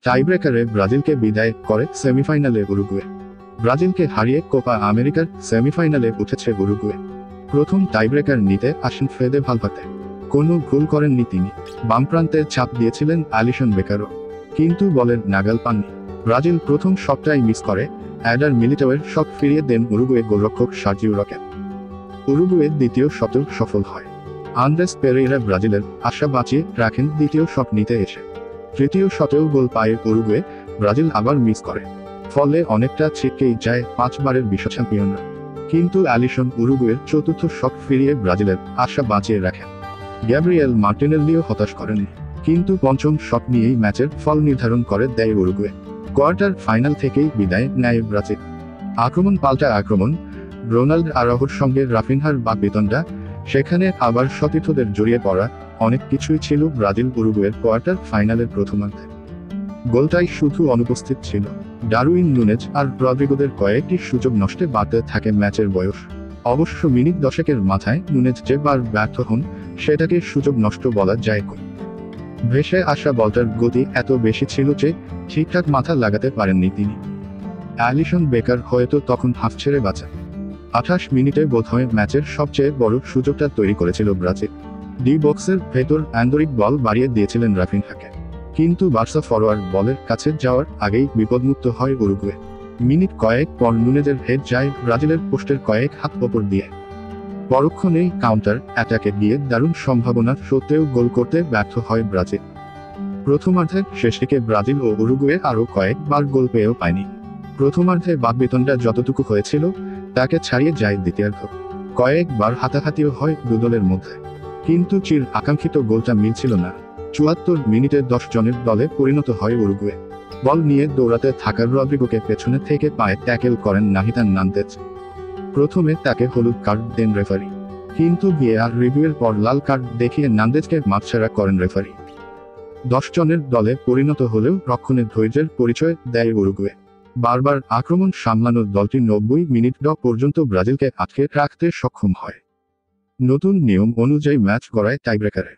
টাইব্রেকারে ব্রাজিলকে বিদায় করে সেমিফাইনালে উরুগুয়ে। ব্রাজিলকে হারিয়ে কোপা আমেরিকার সেমিফাইনালে উঠেছে উরুগুয়ে। প্রথম টাইব্রেকার নিতে আসেন ফেদে ভালভার্দে। কোনো ভুল করেননি তিনি। বামপ্রান্তে চাপ দিয়েছিলেন অ্যালিসন বেকারও, কিন্তু বলের নাগাল পাননি। ব্রাজিল প্রথম শটটাই মিস করে। অ্যাডার মিলিটাওয়ের শট ফিরিয়ে দেন উরুগুয়ে গোলরক্ষক সার্জিও রকেট। উরুগুয়ের দ্বিতীয় শটও সফল হয়। আন্দ্রেস পেরেইরা ব্রাজিলের আশা বাঁচিয়ে রাখেন দ্বিতীয় শট নিতে এসে। তৃতীয় শটেও গোল পায় উরুগুয়ে, ব্রাজিল আবার মিস করে। ফলে অনেকটা ছিটকেই যায় 5 বারের বিশ্ব চ্যাম্পিয়নরা। কিন্তু অ্যালিসন উরুগুয়ের চতুর্থ শট ফিরিয়ে ব্রাজিলের আশা বাঁচিয়ে রাখেন। গ্যাব্রিয়েল মার্টিনেল্লিও হতাশ করেননি, কিন্তু পঞ্চম শট নিয়েই ম্যাচের ফল নির্ধারণ করে দেয় উরুগুয়ে। কোয়ার্টার ফাইনাল থেকেই বিদায় নেয় ব্রাজিল। আক্রমণ পাল্টা আক্রমণ, রোনাল্ড আরাউহোর সঙ্গে রাফিনহার বাকবিতণ্ডা, সেখানে আবার সতীর্থদের জড়িয়ে পড়া, অনেক কিছুই ছিল ব্রাজিল উরুগুয়ের কোয়ার্টার ফাইনালের প্রথমার্ধে। গোলটাই শুধু অনুপস্থিত ছিল। ডারউইন নুনেজ আর রদ্রিগোদের কয়েকটি সুযোগ নষ্টে বাড়তে থাকে ম্যাচের বয়স। অবশ্য মিনিট 10 মাথায় নুনেজ যেবার ব্যর্থ হন, সেটাকে সুযোগ নষ্ট বলা যায় কই। ভেসে আসা বলটার গতি এত বেশি ছিল যে ঠিকঠাক মাথা লাগাতে পারেননি তিনি। অ্যালিসন বেকার হয়তো তখন হাফ ছেড়ে বাঁচেন। 28 মিনিটে বোধহয় ম্যাচের সবচেয়ে বড় সুযোগটা তৈরি করেছিল ব্রাজিল। ডি বক্সের ভেতর আন্দরিক বল বাড়িয়ে দিয়েছিলেন রাফিনহাকে, কিন্তু বার্সা ফরোয়ার্ড বলের কাছে যাওয়ার আগেই বিপদমুক্ত হয় উরুগুয়ে। মিনিট কয়েক পর নুনেজের হেড যায় ব্রাজিলের পোস্টের কয়েক হাত ওপর দিয়ে। পরক্ষণেই কাউন্টার অ্যাটাকে গিয়ে দারুণ সম্ভাবনা সত্ত্বেও গোল করতে ব্যর্থ হয় ব্রাজিল। প্রথমার্ধের শেষ দিকে ব্রাজিল ও উরুগুয়ে আরও কয়েকবার গোল পেয়েও পায়নি। প্রথমার্ধে বাকবিতণ্ডা যতটুকু হয়েছিল তাকে ছাড়িয়ে যায় দ্বিতীয়ার্ধ। কয়েকবার হাতাহাতিও হয় দুদলের মধ্যে, কিন্তু চির আকাঙ্ক্ষিত গোলটা মিলছিল না। 74 মিনিটে 10 জনের দলে পরিণত হয় উরুগুয়ে। বল নিয়ে দৌড়াতে থাকা রদ্রিগোকে পেছনে থেকে পায়ে ট্যাকেল করেন নাহিতান নান্দেজ। প্রথমে তাকে হলুদ কার্ড দেন রেফারি, কিন্তু ভিএআর রিভিউয়ের পর লাল কার্ড দেখিয়ে নান্দেজকে মাঠছাড়া করেন রেফারি। 10 জনের দলে পরিণত হলেও রক্ষণে ধৈর্যের পরিচয় দেয় উরুগুয়ে। বারবার আক্রমণ সামলানো দলটি 90 মিনিট পর্যন্ত ব্রাজিলকে আটকে রাখতে সক্ষম হয়। নতুন নিয়ম অনুযায়ী ম্যাচ গড়ায় টাইব্রেকারে।